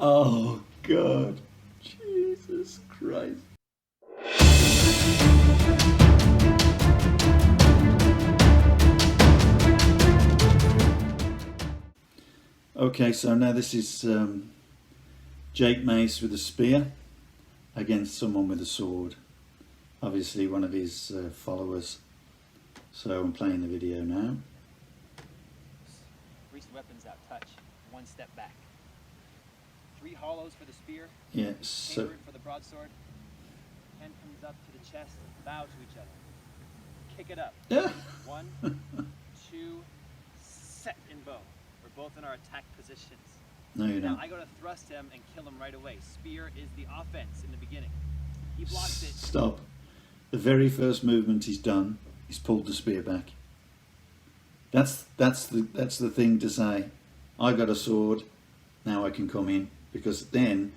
Oh God, Jesus Christ. Okay, so now this is Jake Mace with a spear against someone with a sword. Obviously one of his followers. So I'm playing the video now. Reach the weapons out, touch. One step back. 3 hollows for the spear. Yeah, so For the broadsword. Hand comes up to the chest. Bow to each other. Kick it up. yeah. 1, 2, set in bow. We're both in our attack positions. No, you Now don't. I go to thrust him and kill him right away. Spear is the offense in the beginning. He blocks it. Stop. The very first movement he's done, he's pulled the spear back. That's the thing to say. I got a sword, now I can come in. Because then,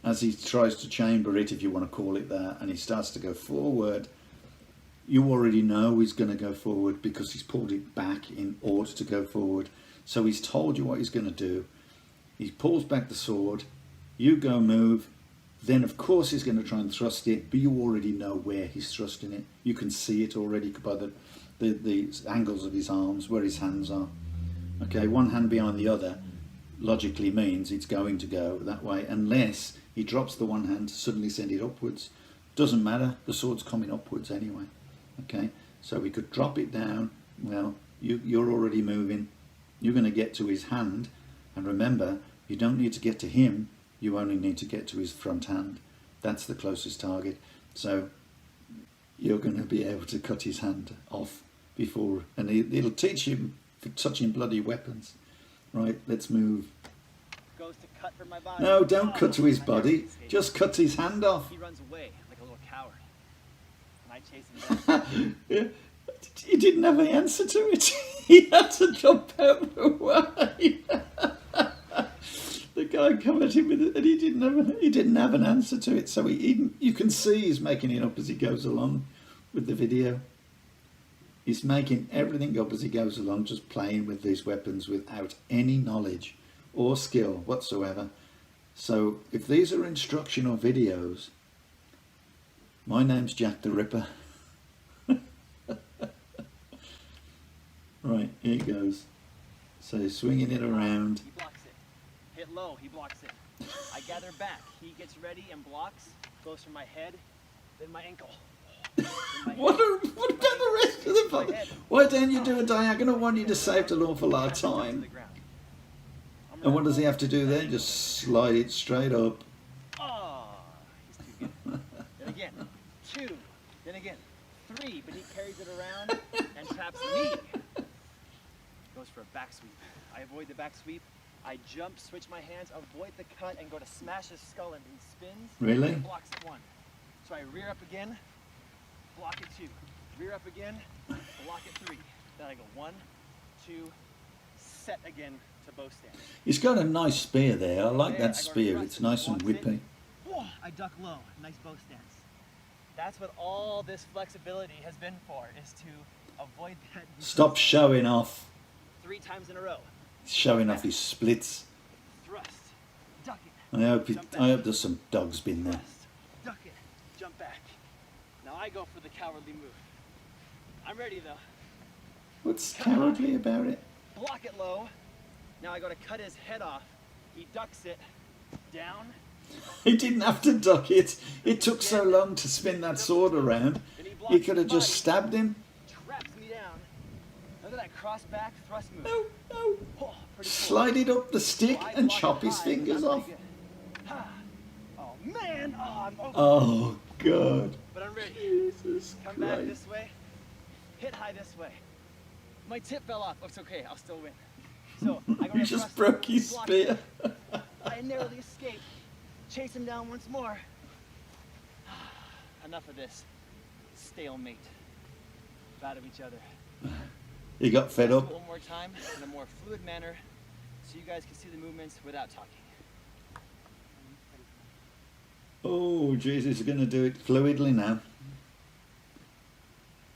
as he tries to chamber it, if you want to call it that, and he starts to go forward, you already know he's going to go forward because he's pulled it back in order to go forward. So he's told you what he's going to do. He pulls back the sword, you go move, then of course he's going to try and thrust it, but you already know where he's thrusting it. You can see it already by the angles of his arms, where his hands are. Okay, one hand behind the other logically means it's going to go that way, unless he drops the one hand to suddenly send it upwards. Doesn't matter, the sword's coming upwards anyway. Okay, so we could drop it down. Well, you're already moving. You're going to get to his hand, and remember, you don't need to get to him, you only need to get to his front hand. That's the closest target. So you're going to be able to cut his hand off before, and it'll teach him for touching bloody weapons. Right, let's move. Goes to cut for my body. No, don't cut to his body, just cut his hand off. He runs away like a little coward. And I chase him down. Yeah. He didn't have an answer to it. He had to jump out of the way. The guy come at him with it, and he didn't have an answer to it. So you can see he's making it up as he goes along with the video. He's making everything up as he goes along, just playing with these weapons without any knowledge or skill whatsoever. So if these are instructional videos, my name's Jack the Ripper. Right, here he goes. So he's swinging it around. He blocks it. Hit low, he blocks it. I gather back. He gets ready and blocks. Goes for my head, then my ankle. What about the rest of the body? Why don't you do a diagonal one? You just saved an awful lot of time. And what does he have to do then? Just slide it straight up. Oh, he's too good. Then again, 2. Then again, 3. But he carries it around and traps me. Goes for a back sweep. I avoid the back sweep. I jump, switch my hands, avoid the cut, and go to smash his skull, and he spins. Really? And blocks it 1. So I rear up again, block it 2. Rear up again, block it 3. Then I go 1, 2, set again to bow stand. He's got a nice spear there. I like There, that I go to spear. thrust It's it, nice and walks in. whippy. Whoa, I duck low. Nice bow stance. That's what all this flexibility has been for, is to avoid that. Stop showing off. 3 times in a row. Showing off his splits. Thrust, duck it. I hope there's some dogs been there. Thrust, duck it, jump back. Now I go for the cowardly move. I'm ready though. What's cowardly about it? Block it low. Now I go to cut his head off. He ducks it down. He didn't have to duck it. It took so long to spin that sword around. He could have just stabbed him. Traps me down. Look at that cross back thrust move. No, no. Oh, pretty cool. Slide it up the stick So I and block chop it his high, fingers that's off. pretty good. Ha. Oh man, I'm over. Oh God. But I'm ready. Jesus Come back Christ. this way. Hit high this way. My tip fell off. Oh, it's okay. I'll still win. So I go You to just thrust, broke his block spear. it. I narrowly escaped. Chase him down once more. Enough of this stalemate. Battle each other. He got fed Let's up. do it one more time in a more fluid manner, so you guys can see the movements without talking. Oh Jesus, you're going to do it fluidly now.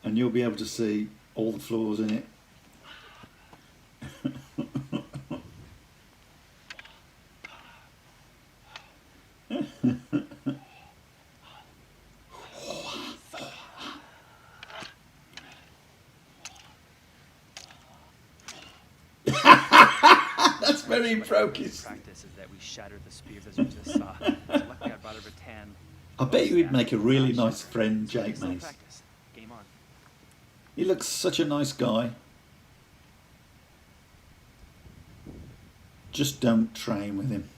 And you'll be able to see all the flaws in it. That's very brokis. Practice is that we shattered the spears as you just saw. So luckily I brought over 10. I bet you he'd make a really nice friend, Jake Mace. Practice. Game on. He looks such a nice guy. Just don't train with him.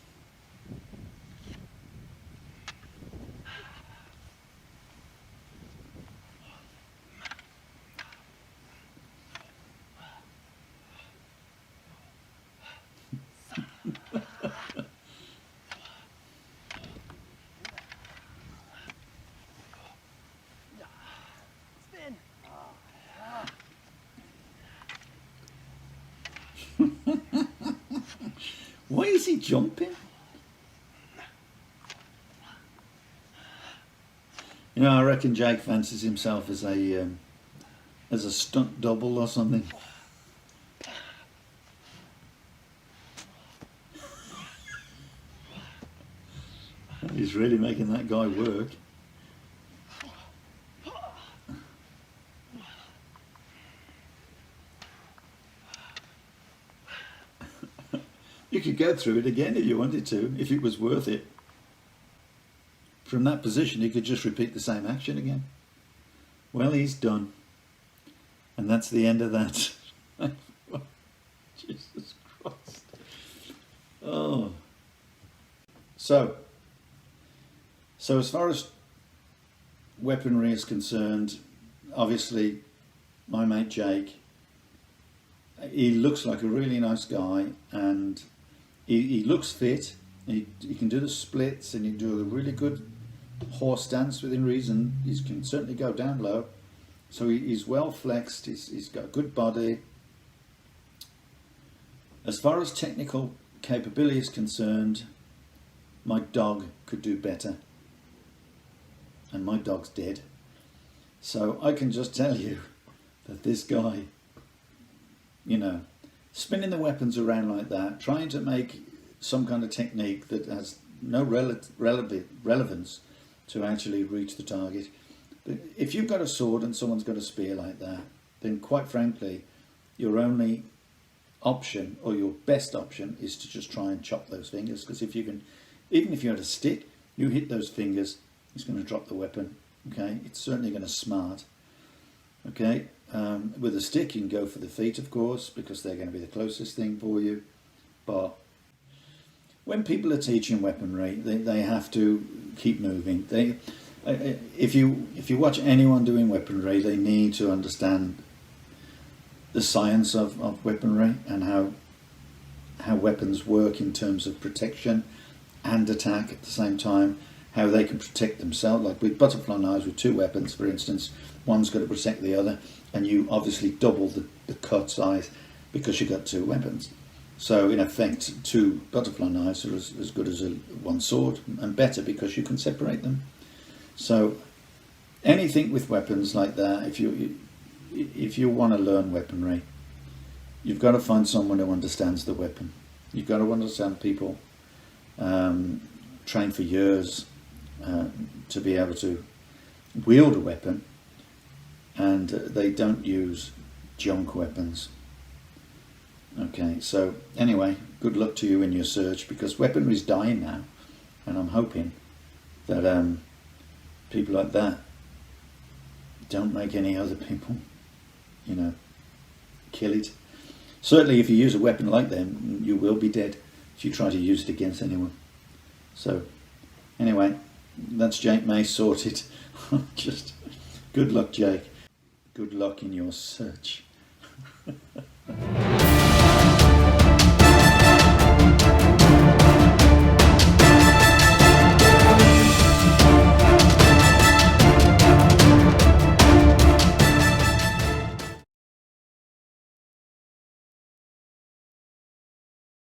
Spin. Why is he jumping? You know, I reckon Jake fancies himself as a stunt double or something. He's really making that guy work. You could go through it again if you wanted to, if it was worth it. From that position, you could just repeat the same action again. Well, he's done. And that's the end of that. Jesus Christ. Oh. So as far as weaponry is concerned, obviously, my mate Jake, he looks like a really nice guy, and he looks fit. He can do the splits, and he can do a really good horse stance within reason. He can certainly go down low. So he's well flexed, he's got a good body. As far as technical capability is concerned, my dog could do better. And my dog's dead. So I can just tell you that this guy, you know, spinning the weapons around like that, trying to make some kind of technique that has no relevance to actually reach the target. But if you've got a sword and someone's got a spear like that, then quite frankly, your only option, or your best option, is to just try and chop those fingers. Because if you can, even if you had a stick, you hit those fingers, it's going to drop the weapon. Okay, it's certainly going to smart. Okay, with a stick you can go for the feet, of course, because they're going to be the closest thing for you. But when people are teaching weaponry, they have to keep moving. If you watch anyone doing weaponry, they need to understand the science of weaponry and how weapons work in terms of protection and attack at the same time, how they can protect themselves. Like with butterfly knives with two weapons, for instance, one's got to protect the other, and you obviously double the cut size because you've got two weapons. So in effect, two butterfly knives are as good as one sword, and better because you can separate them. So anything with weapons like that, if you want to learn weaponry, you've got to find someone who understands the weapon. You've got to understand people trained for years to be able to wield a weapon, and they don't use junk weapons. Okay, so anyway, good luck to you in your search, because weaponry is dying now, and I'm hoping that people like that don't make any other people, you know, kill it. Certainly if you use a weapon like them, you will be dead if you try to use it against anyone. So anyway, that's Jake Mace sorted. Just good luck, Jake. Good luck in your search.